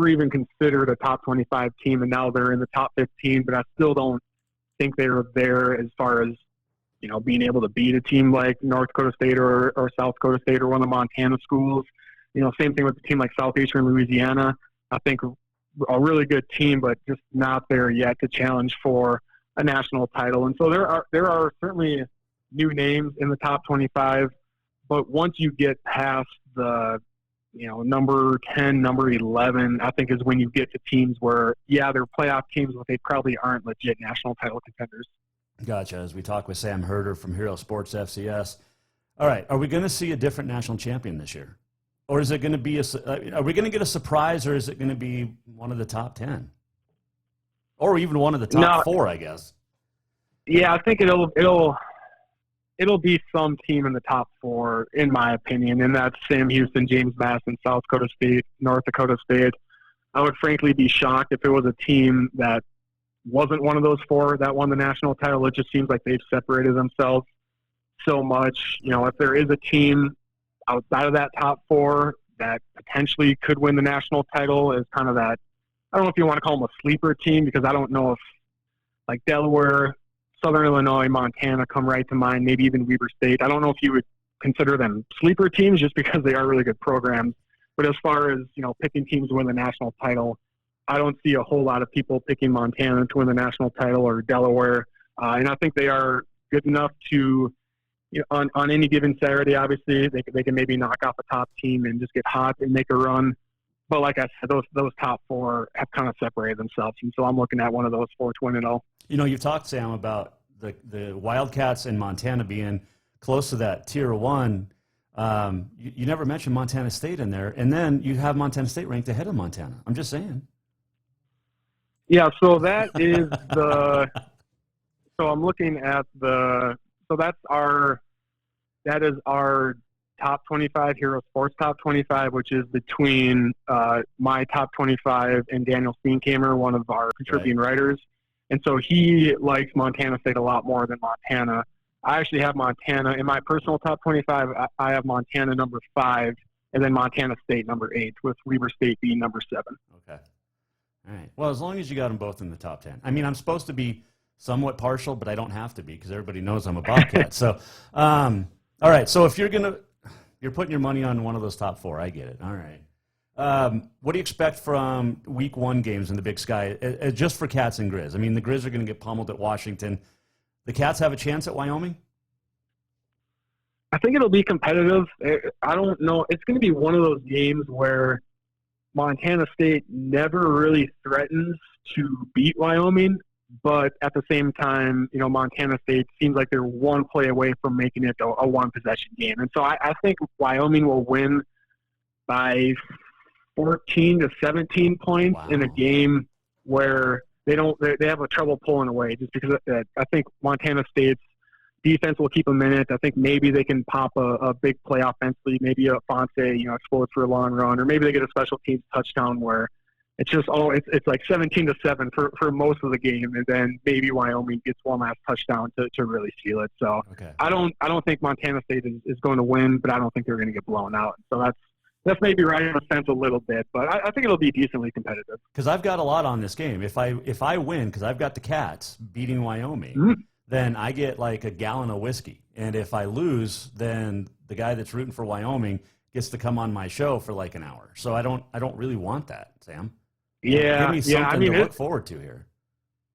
even considered a top 25 team, and now they're in the top 15. But I still don't think they were there as far as being able to beat a team like North Dakota State or South Dakota State or one of the Montana schools. Same thing with a team like Southeastern Louisiana. I think a really good team, but just not there yet to challenge for a national title. And so there are certainly new names in the top 25, but once you get past the number 10, number 11, I think is when you get to teams where they're playoff teams, but they probably aren't legit national title contenders. Gotcha. As we talk with Sam Herder from Hero Sports FCS. All right, are we going to see a different national champion this year? Or is it going to be are we going to get a surprise, or is it going to be one of the top 10? Or even one of the top 4, I guess. Yeah, I think it'll be some team in the top 4, in my opinion, and that's Sam Houston, James Madison, South Dakota State, North Dakota State. I would frankly be shocked if it was a team that wasn't one of those 4 that won the national title. It just seems like they've separated themselves so much. If there is a team outside of that top 4 that potentially could win the national title, is kind of that, I don't know if you want to call them a sleeper team, because I don't know if like Delaware, Southern Illinois, Montana come right to mind, maybe even Weber State. I don't know if you would consider them sleeper teams just because they are really good programs. But as far as, picking teams to win the national title, I don't see a whole lot of people picking Montana to win the national title or Delaware. And I think they are good enough to, on any given Saturday, obviously, they can maybe knock off a top team and just get hot and make a run. But like I said, those top 4 have kind of separated themselves. And so I'm looking at one of those 4 to win it all. You've talked, Sam, about the Wildcats and Montana being close to that tier 1. You never mentioned Montana State in there. And then you have Montana State ranked ahead of Montana. I'm just saying. Yeah, so that is so I'm looking at so that is our top 25, Hero Sports top 25, which is between my top 25 and Daniel Steenkamer, one of our contributing writers. And so he likes Montana State a lot more than Montana. I actually have Montana in my personal top 25. I have Montana number 5, and then Montana State number 8, with Weber State being number 7. Okay. All right. Well, as long as you got them both in the top 10. I mean, I'm supposed to be somewhat partial, but I don't have to be because everybody knows I'm a Bobcat. So, all right. So if you're putting your money on one of those top 4, I get it. All right. What do you expect from week 1 games in the Big Sky, just for Cats and Grizz? I mean, the Grizz are going to get pummeled at Washington. The Cats have a chance at Wyoming? I think it'll be competitive. I don't know. It's going to be one of those games where Montana State never really threatens to beat Wyoming, but at the same time, Montana State seems like they're one play away from making it a one-possession game. And so I think Wyoming will win by 14 to 17 points in a game where they have a trouble pulling away, just because I think Montana State's defense will keep them in it. I think maybe they can pop a big play offensively. Maybe Fonse, explodes for a long run, or maybe they get a special teams touchdown where it's just it's like 17-7 for most of the game, and then maybe Wyoming gets one last touchdown to really seal it. So okay. I don't think Montana State is going to win, but I don't think they're going to get blown out. So that's maybe right in a sense a little bit, but I think it'll be decently competitive. Because I've got a lot on this game. If I win, because I've got the Cats beating Wyoming, then I get like a gallon of whiskey. And if I lose, then the guy that's rooting for Wyoming gets to come on my show for like an hour. So I don't really want that, Sam. Yeah, give me something to look forward to here.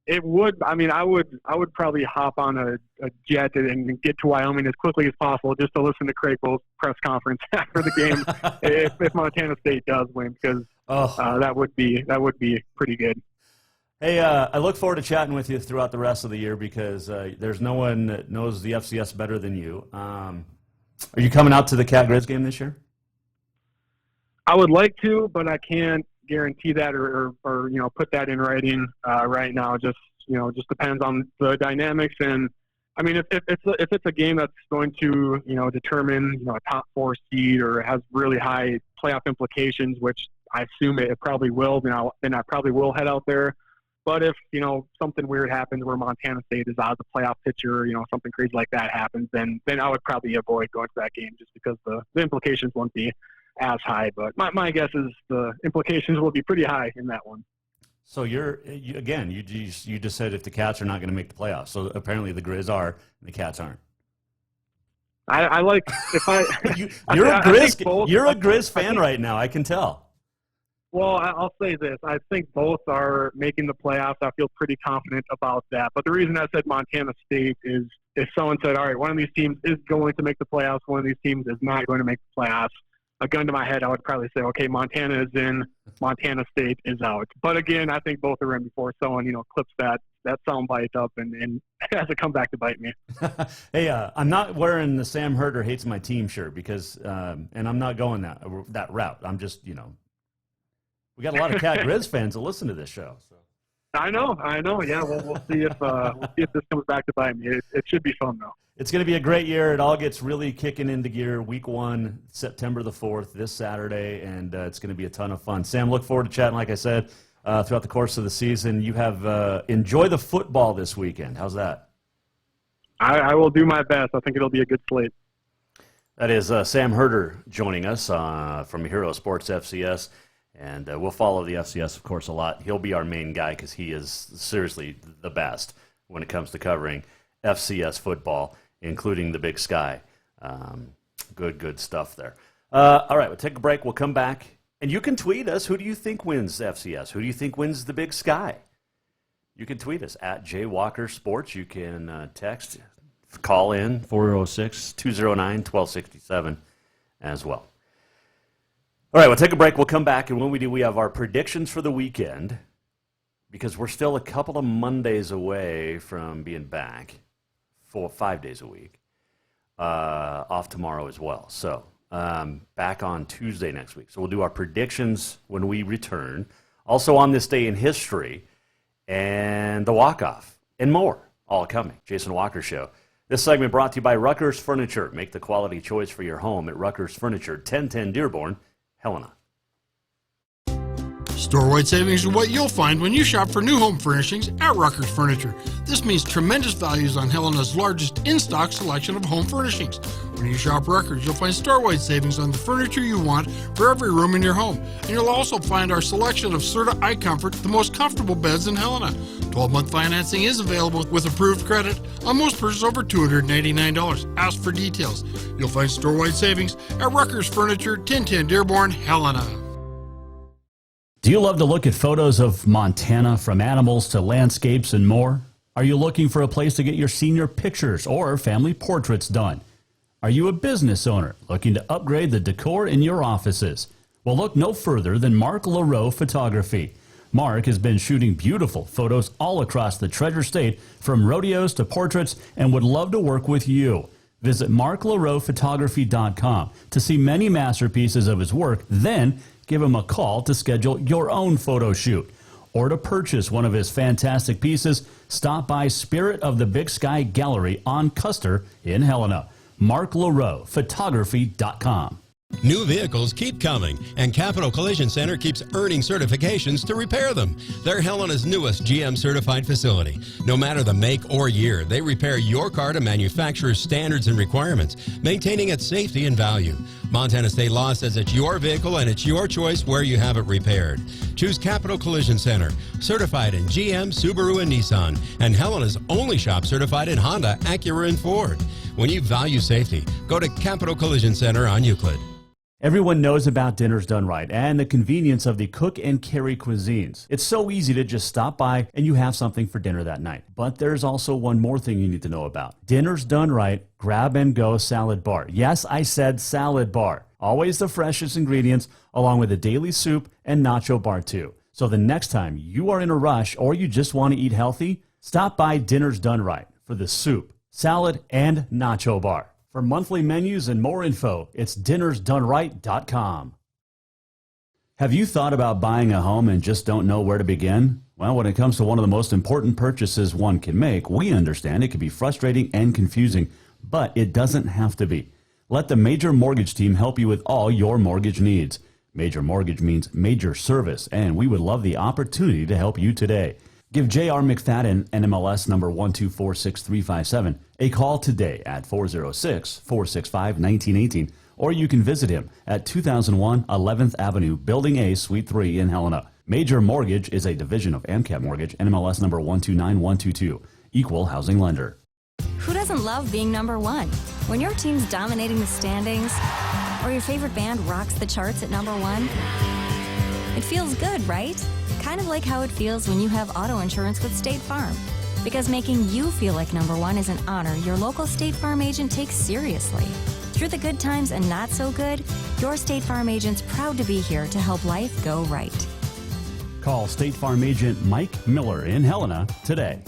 It would. I mean, I would probably hop on a jet and get to Wyoming as quickly as possible just to listen to Craig Bull's press conference after the game if Montana State does win, because that would be pretty good. Hey, I look forward to chatting with you throughout the rest of the year because there's no one that knows the FCS better than you. Are you coming out to the Cat Grizz game this year? I would like to, but I can't guarantee that or put that in writing right now. Just depends on the dynamics. And I mean, if it's a game that's going to determine a top 4 seed or has really high playoff implications, which I assume it probably will, then I probably will head out there. But if something weird happens where Montana State is out of the playoff picture, something crazy like that happens, then I would probably avoid going to that game just because the implications won't be as high. But my guess is the implications will be pretty high in that one. So you just said if the Cats are not going to make the playoffs. So apparently the Grizz are, and the Cats aren't. I like if I. You're a Grizz fan right now. I can tell. Well, I'll say this. I think both are making the playoffs. I feel pretty confident about that. But the reason I said Montana State is if someone said, all right, one of these teams is going to make the playoffs, one of these teams is not going to make the playoffs, a gun to my head, I would probably say, okay, Montana is in, Montana State is out. But again, I think both are in before someone, clips that soundbite up and has it come back to bite me. Hey, I'm not wearing the Sam Herder hates my team shirt because, and I'm not going that route. I'm just, we got a lot of Cat Grizz fans that listen to this show. So. I know. Yeah, we'll see if this comes back to bite me. It should be fun though. It's going to be a great year. It all gets really kicking into gear. Week 1, September the 4th, this Saturday, and it's going to be a ton of fun. Sam, look forward to chatting, like I said, throughout the course of the season. You have enjoy the football this weekend. How's that? I will do my best. I think it'll be a good slate. That is Sam Herder joining us from Hero Sports FCS. And we'll follow the FCS, of course, a lot. He'll be our main guy because he is seriously the best when it comes to covering FCS football, including the Big Sky. Good stuff there. All right, we'll take a break. We'll come back. And you can tweet us. Who do you think wins FCS? Who do you think wins the Big Sky? You can tweet us at JWalkerSports. You can text, call in, 406-209-1267 as well. All right, we'll take a break. We'll come back, and when we do, we have our predictions for the weekend because we're still a couple of Mondays away from being back 5 days a week, off tomorrow as well. So back on Tuesday next week. So we'll do our predictions when we return. Also on this day in history and the walk-off and more, all coming. Jason Walker Show. This segment brought to you by Rucker's Furniture. Make the quality choice for your home at Rucker's Furniture, 1010 Dearborn, Helena. Store-wide savings are what you'll find when you shop for new home furnishings at Rucker's Furniture. This means tremendous values on Helena's largest in-stock selection of home furnishings. When you shop Rucker's, you'll find store-wide savings on the furniture you want for every room in your home. And you'll also find our selection of Serta iComfort, the most comfortable beds in Helena. 12-month financing is available with approved credit on most purchases over $289. Ask for details. You'll find store-wide savings at Rucker's Furniture, 1010 Dearborn, Helena. Do you love to look at photos of Montana, from animals to landscapes and more? Are you looking for a place to get your senior pictures or family portraits done? Are you a business owner looking to upgrade the decor in your offices? Well, look no further than Mark LaRoe Photography. Mark has been shooting beautiful photos all across the Treasure State, from rodeos to portraits, and would love to work with you. Visit marklaroephotography.com to see many masterpieces of his work, then give him a call to schedule your own photo shoot. Or to purchase one of his fantastic pieces, stop by Spirit of the Big Sky Gallery on Custer in Helena. marklaroephotography.com. New vehicles keep coming, and Capital Collision Center keeps earning certifications to repair them. They're Helena's newest GM-certified facility. No matter the make or year, they repair your car to manufacturer's standards and requirements, maintaining its safety and value. Montana state law says it's your vehicle and it's your choice where you have it repaired. Choose Capital Collision Center, certified in GM, Subaru, and Nissan, and Helena's only shop certified in Honda, Acura, and Ford. When you value safety, go to Capital Collision Center on Euclid. Everyone knows about Dinners Done Right and the convenience of the cook and carry cuisines. It's so easy to just stop by and you have something for dinner that night. But there's also one more thing you need to know about. Dinners Done Right Grab and Go Salad Bar. Yes, I said salad bar. Always the freshest ingredients, along with a daily soup and nacho bar too. So the next time you are in a rush or you just want to eat healthy, stop by Dinners Done Right for the soup, salad, and nacho bar. For monthly menus and more info, it's dinnersdoneright.com. Have you thought about buying a home and just don't know where to begin? Well, when it comes to one of the most important purchases one can make, we understand it can be frustrating and confusing, but it doesn't have to be. Let the Major Mortgage team help you with all your mortgage needs. Major Mortgage means major service, and we would love the opportunity to help you today. Give J.R. McFadden, NMLS number 1246357, a call today at 406-465-1918, or you can visit him at 2001 11th Avenue, Building A, Suite 3 in Helena. Major Mortgage is a division of AMCAP Mortgage, NMLS number 129122, equal housing lender. Who doesn't love being number one? When your team's dominating the standings, or your favorite band rocks the charts at number one, it feels good, right? Kind of like how it feels when you have auto insurance with State Farm. Because making you feel like number one is an honor your local State Farm agent takes seriously. Through the good times and not so good, your State Farm agent's proud to be here to help life go right. Call State Farm agent Mike Miller in Helena today.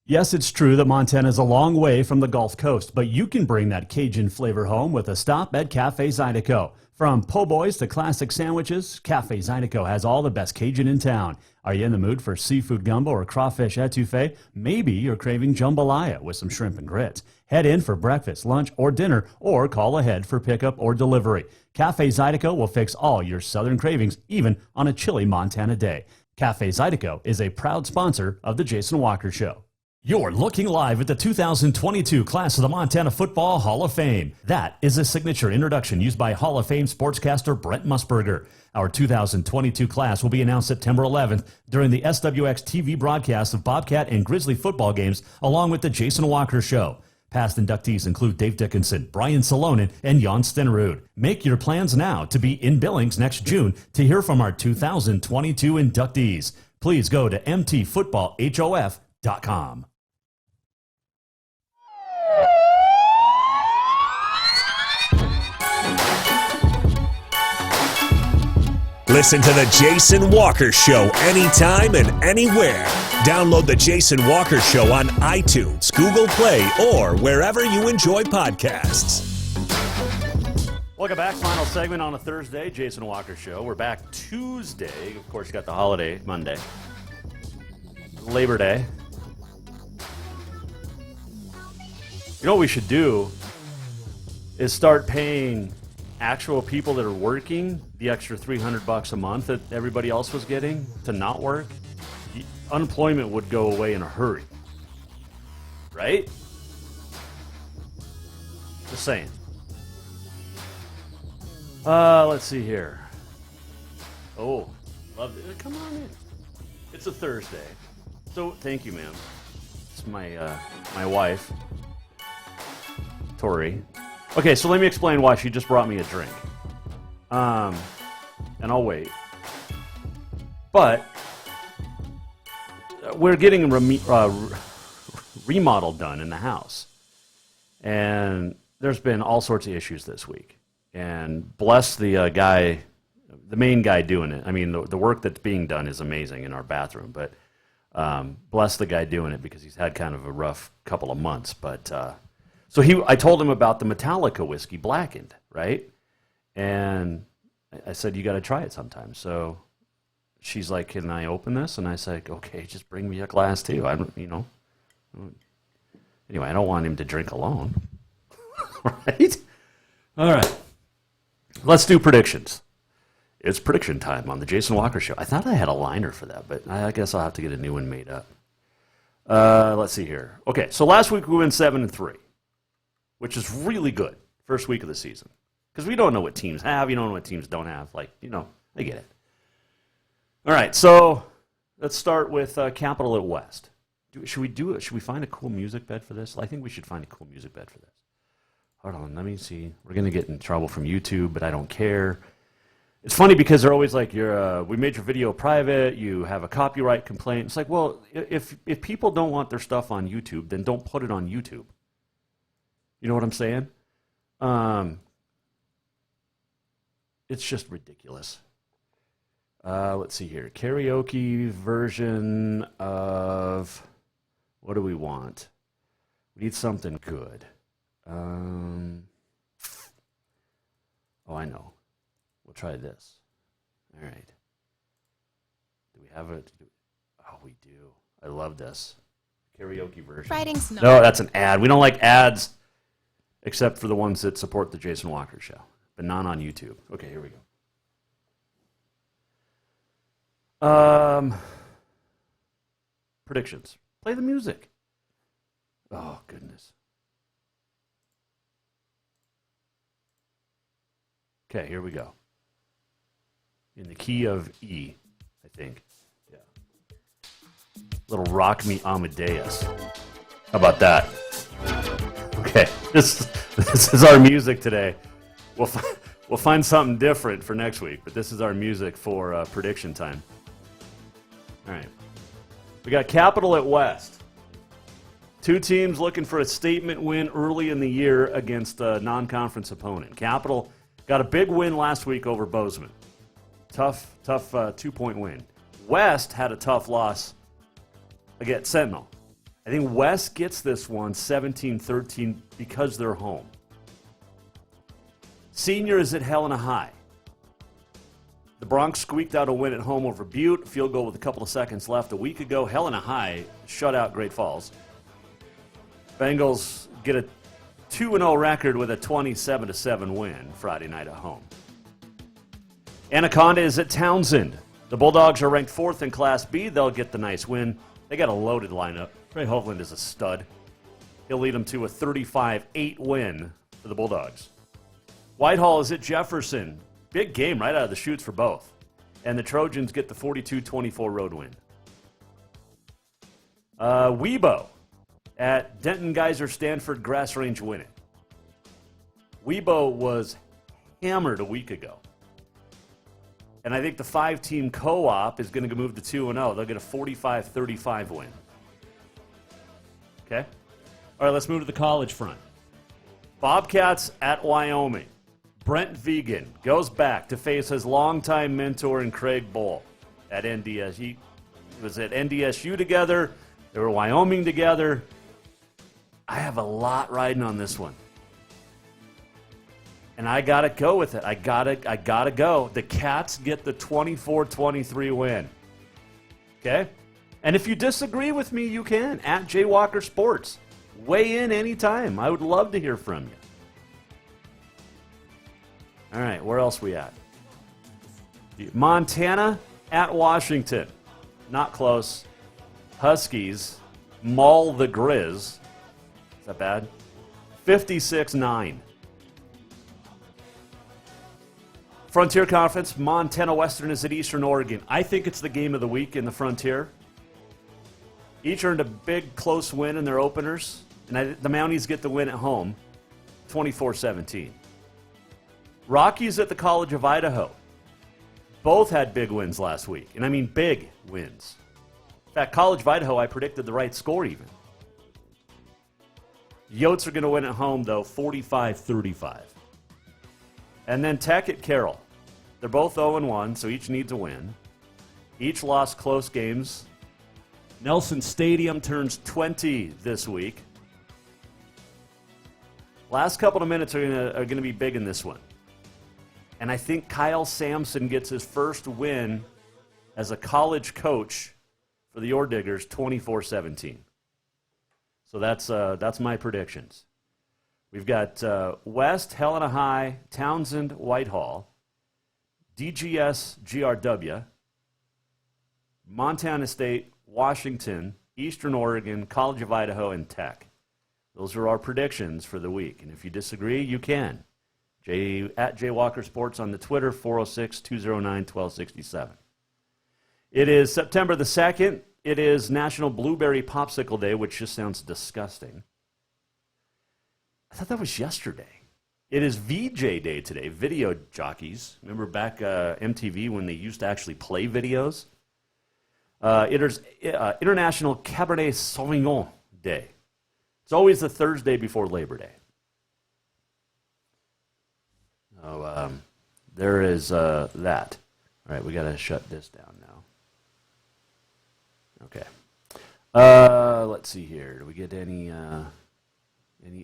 Yes, it's true that Montana is a long way from the Gulf Coast, but you can bring that Cajun flavor home with a stop at Cafe Zydeco. From po' boys to classic sandwiches, Cafe Zydeco has all the best Cajun in town. Are you in the mood for seafood gumbo or crawfish etouffee? Maybe you're craving jambalaya with some shrimp and grits. Head in for breakfast, lunch, or dinner, or call ahead for pickup or delivery. Cafe Zydeco will fix all your southern cravings, even on a chilly Montana day. Cafe Zydeco is a proud sponsor of The Jason Walker Show. You're looking live at the 2022 class of the Montana Football Hall of Fame. That is a signature introduction used by Hall of Fame sportscaster Brent Musburger. Our 2022 class will be announced September 11th during the SWX TV broadcast of Bobcat and Grizzly football games, along with the Jason Walker Show. Past inductees include Dave Dickinson, Brian Salonen, and Jan Stenerud. Make your plans now to be in Billings next June to hear from our 2022 inductees. Please go to mtfootballhof.com. Listen to The Jason Walker Show anytime and anywhere. Download The Jason Walker Show on iTunes, Google Play, or wherever you enjoy podcasts. Welcome back. Final segment on a Thursday, Jason Walker Show. We're back Tuesday. Of course, you got the holiday, Monday. Labor Day. You know what we should do is start paying actual people that are working the extra $300 a month that everybody else was getting to not work, unemployment would go away in a hurry. Right? Just saying. Let's see here. Oh, love it. Come on in. It's a Thursday. So, thank you, ma'am. It's my wife, Tori. Okay, so let me explain why she just brought me a drink. And I'll wait. But we're getting a remodel done in the house. And there's been all sorts of issues this week. And bless the guy, the main guy doing it. I mean, the work that's being done is amazing in our bathroom. But bless the guy doing it because he's had kind of a rough couple of months. But so I told him about the Metallica whiskey blackened, right? And I said, you got to try it sometime. So she's like, can I open this? And I said, okay, just bring me a glass too. Anyway, I don't want him to drink alone. Right? All right. Let's do predictions. It's prediction time on the Jason Walker Show. I thought I had a liner for that, but I guess I'll have to get a new one made up. Let's see here. Okay, so last week we went 7-3, which is really good. First week of the season. Because we don't know what teams have. You don't know what teams don't have. I get it. All right, so let's start with Capital at West. Should we do it? Should we find a cool music bed for this? I think we should find a cool music bed for this. Hold on, let me see. We're going to get in trouble from YouTube, but I don't care. It's funny because they're always like, we made your video private, you have a copyright complaint. It's like, well, if people don't want their stuff on YouTube, then don't put it on YouTube. You know what I'm saying? It's just ridiculous. Let's see here. Karaoke version of, what do we want? We need something good. Oh, I know. We'll try this. All right. Do we have it? Oh, we do. I love this. Karaoke version. Writing's not. No, that's an ad. We don't like ads except for the ones that support the Jason Walker Show, but not on YouTube. Okay, here we go. Predictions. Play the music. Oh, goodness. Okay, here we go. In the key of E, I think. Yeah. Little Rock Me Amadeus. How about that? Okay, this is our music today. We'll find something different for next week, but this is our music for prediction time. All right. We got Capital at West. Two teams looking for a statement win early in the year against a non-conference opponent. Capital got a big win last week over Bozeman. Tough 2-point win. West had a tough loss against Sentinel. I think West gets this one 17-13 because they're home. Senior is at Helena High. The Bronx squeaked out a win at home over Butte. Field goal with a couple of seconds left a week ago. Helena High shut out Great Falls. Bengals get a 2-0 record with a 27-7 win Friday night at home. Anaconda is at Townsend. The Bulldogs are ranked 4th in Class B. They'll get the nice win. They got a loaded lineup. Trey Hovland is a stud. He'll lead them to a 35-8 win for the Bulldogs. Whitehall is at Jefferson. Big game right out of the chutes for both. And the Trojans get the 42-24 road win. Webo at Denton Geyser Stanford Grass Range winning. Webo was hammered a week ago. And I think the 5-team co-op is going to move to 2-0. They'll get a 45-35 win. Okay? All right, let's move to the college front. Bobcats at Wyoming. Brent Vegan goes back to face his longtime mentor in Craig Bull at NDSU. He was at NDSU together. They were Wyoming together. I have a lot riding on this one. And I got to go with it. I gotta go. The Cats get the 24-23 win. Okay? And if you disagree with me, you can. At Jay Walker Sports. Weigh in anytime. I would love to hear from you. All right, where else we at? Montana at Washington. Not close. Huskies maul the Grizz. Is that bad? 56-9. Frontier Conference, Montana Western is at Eastern Oregon. I think it's the game of the week in the Frontier. Each earned a big, close win in their openers, and the Mounties get the win at home, 24-17. Rockies at the College of Idaho. Both had big wins last week, and I mean big wins. In fact, College of Idaho, I predicted the right score even. Yotes are going to win at home, though, 45-35. And then Tech at Carroll. They're both 0-1, so each needs a win. Each lost close games. Nelson Stadium turns 20 this week. Last couple of minutes are going to be big in this one. And I think Kyle Sampson gets his first win as a college coach for the Ore Diggers, 24-17. So that's my predictions. We've got West, Helena High, Townsend, Whitehall, DGS, GRW, Montana State, Washington, Eastern Oregon, College of Idaho, and Tech. Those are our predictions for the week. And if you disagree, you can. At Jay Walker Sports on the Twitter, 406-209-1267. It is September the 2nd. It is National Blueberry Popsicle Day, which just sounds disgusting. I thought that was yesterday. It is VJ Day today, video jockeys. Remember back MTV when they used to actually play videos? It is International Cabernet Sauvignon Day. It's always the Thursday before Labor Day. So there is that. All right, we got to shut this down now. Okay. Let's see here. Do we get any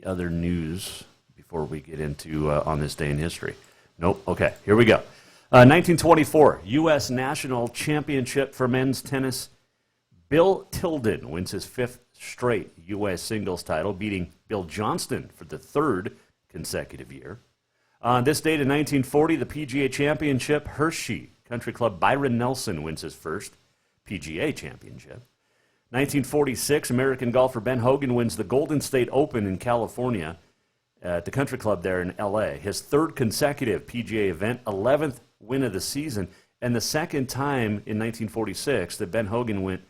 other news before we get into on this day in history? Nope. Okay, here we go. 1924, U.S. National Championship for men's tennis. Bill Tilden wins his 5th straight U.S. singles title, beating Bill Johnston for the 3rd consecutive year. On this date in 1940, the PGA Championship, Hershey Country Club Byron Nelson wins his first PGA Championship. 1946, American golfer Ben Hogan wins the Golden State Open in California at the country club there in L.A. His 3rd consecutive PGA event, 11th win of the season, and the second time in 1946 that Ben Hogan went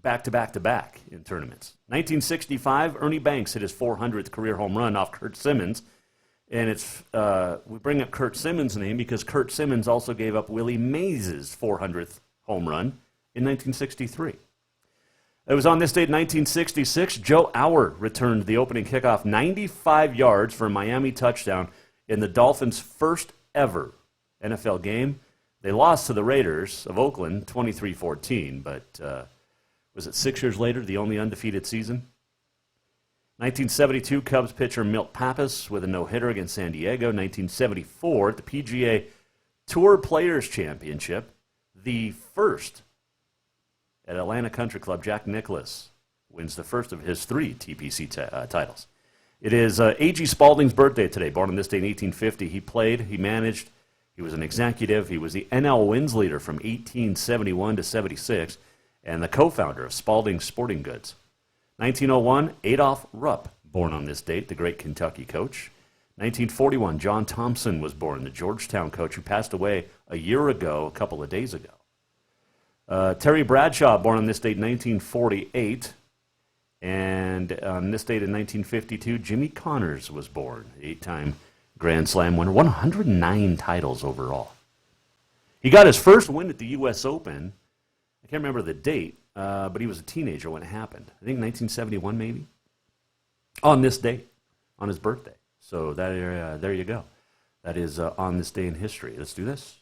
back-to-back-to-back in tournaments. 1965, Ernie Banks hit his 400th career home run off Kurt Simmons. And it's we bring up Kurt Simmons' name because Kurt Simmons also gave up Willie Mays' 400th home run in 1963. It was on this date in 1966, Joe Auer returned the opening kickoff 95 yards for a Miami touchdown in the Dolphins' first ever NFL game. They lost to the Raiders of Oakland 23-14, but was it 6 years later, the only undefeated season? 1972, Cubs pitcher Milt Pappas with a no-hitter against San Diego. 1974, at the PGA Tour Players Championship, the first at Atlanta Country Club, Jack Nicklaus wins the first of his 3 TPC titles. It is A.G. Spalding's birthday today, born on this day in 1850. He played, he managed, he was an executive, he was the NL wins leader from 1871 to 76, and the co-founder of Spalding Sporting Goods. 1901, Adolph Rupp, born on this date, the great Kentucky coach. 1941, John Thompson was born, the Georgetown coach who passed away a year ago, a couple of days ago. Terry Bradshaw, born on this date, 1948. And on this date in 1952, Jimmy Connors was born, 8-time Grand Slam winner, 109 titles overall. He got his first win at the U.S. Open. I can't remember the date. But he was a teenager when it happened. I think 1971 maybe. On this date, on his birthday. So there you go. That is on this day in history. Let's do this.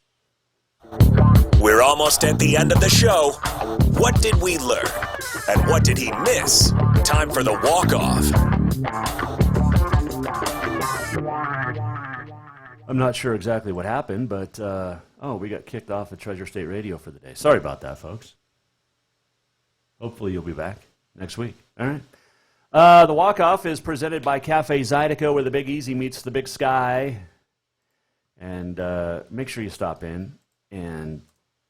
We're almost at the end of the show. What did we learn? And what did he miss? Time for the walk-off. I'm not sure exactly what happened, but we got kicked off at Treasure State Radio for the day. Sorry about that, folks. Hopefully you'll be back next week. All right. The walk-off is presented by Cafe Zydeco, where the Big Easy meets the Big Sky. And make sure you stop in and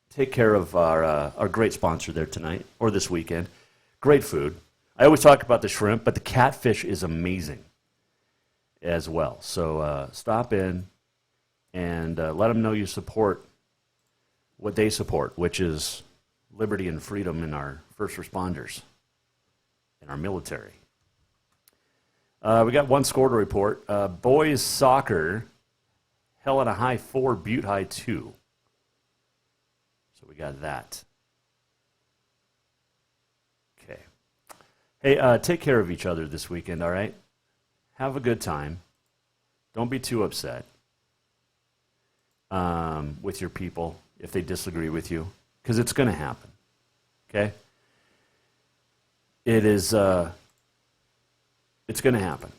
take care of our great sponsor there tonight or this weekend. Great food. I always talk about the shrimp, but the catfish is amazing as well. So stop in and let them know you support what they support, which is liberty and freedom in our first responders and our military. We got one score to report. Boys soccer, Helena High 4, Butte High 2. So we got that. Okay. Hey, take care of each other this weekend, all right? Have a good time. Don't be too upset with your people if they disagree with you, because it's going to happen, okay? It's going to happen.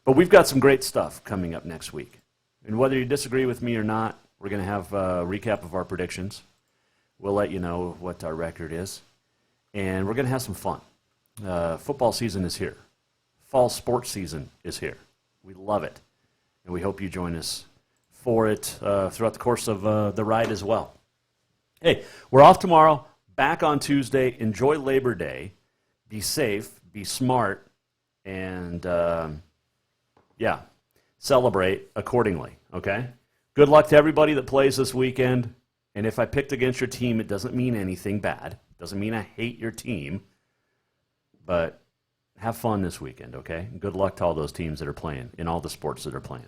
But we've got some great stuff coming up next week. And whether you disagree with me or not, we're going to have a recap of our predictions. We'll let you know what our record is. And we're going to have some fun. Football season is here. Fall sports season is here. We love it. And we hope you join us for it throughout the course of the ride as well. Hey, we're off tomorrow, back on Tuesday. Enjoy Labor Day. Be safe, be smart, and, celebrate accordingly, okay? Good luck to everybody that plays this weekend. And if I picked against your team, it doesn't mean anything bad. It doesn't mean I hate your team. But have fun this weekend, okay? Good luck to all those teams that are playing in all the sports that are playing.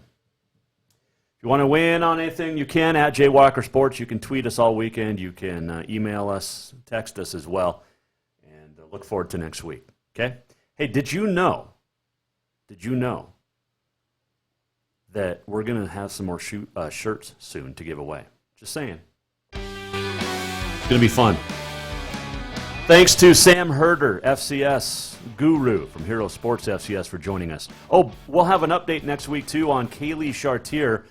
If you want to weigh in on anything, you can at Jay Walker Sports. You can tweet us all weekend. You can email us, text us as well. And look forward to next week, okay? Hey, did you know that we're going to have some more shirts soon to give away? Just saying. It's going to be fun. Thanks to Sam Herder, FCS guru from Hero Sports FCS, for joining us. Oh, we'll have an update next week, too, on Kaylee Chartier.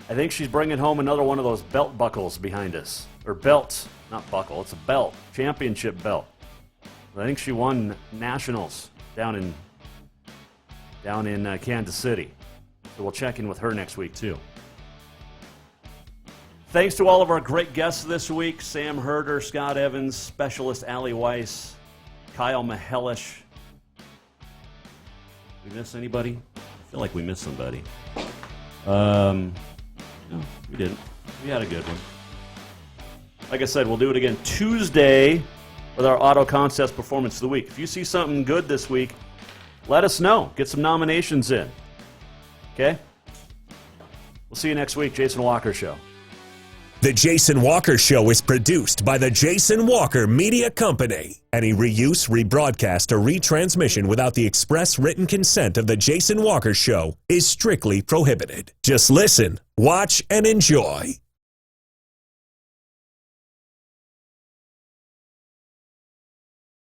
I think she's bringing home another one of those belt buckles behind us. Or belts, not buckle, it's a belt, championship belt. I think she won nationals down in Kansas City. So we'll check in with her next week, too. Thanks to all of our great guests this week: Sam Herder, Scott Evans, Specialist Allie Weiss, Kyle Mahelish. We miss anybody? I feel like we missed somebody. No, we didn't. We had a good one. Like I said, we'll do it again Tuesday with our Auto Contest Performance of the Week. If you see something good this week, let us know. Get some nominations in. Okay? We'll see you next week. Jason Walker Show. The Jason Walker Show is produced by the Jason Walker Media Company. Any reuse, rebroadcast, or retransmission without the express written consent of the Jason Walker Show is strictly prohibited. Just listen, watch, and enjoy.